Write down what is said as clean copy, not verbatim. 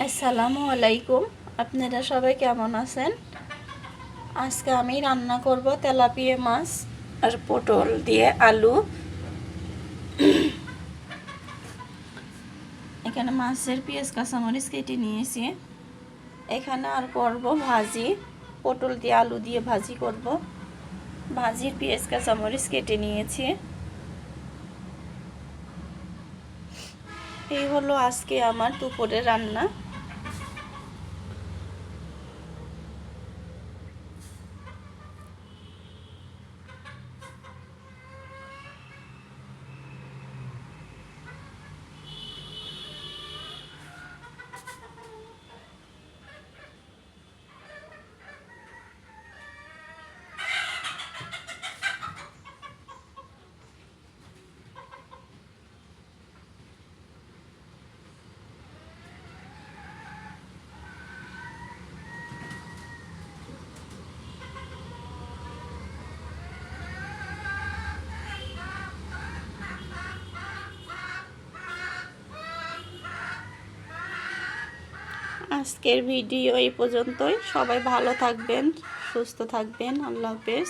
আসসালামু আলাইকুম। আপনারা সবাই কেমন আছেন? আজকে আমি রান্না করব তেলাপিয়া মাছ আর পটল দিয়ে আলু। এখানে মাছের পেঁয়াজ কাঁচামরিচ কেটে নিয়েছি। এখানে আর করব ভাজি, পটল দিয়ে আলু দিয়ে ভাজি করব। ভাজির পেঁয়াজ কাঁচামরিচ কেটে নিয়েছি। এই হলো আজকে আমার দুপুরের রান্না। আজকের ভিডিও এই পর্যন্তই। সবাই ভালো থাকবেন, সুস্থ থাকবেন। আল্লাহ হাফেজ।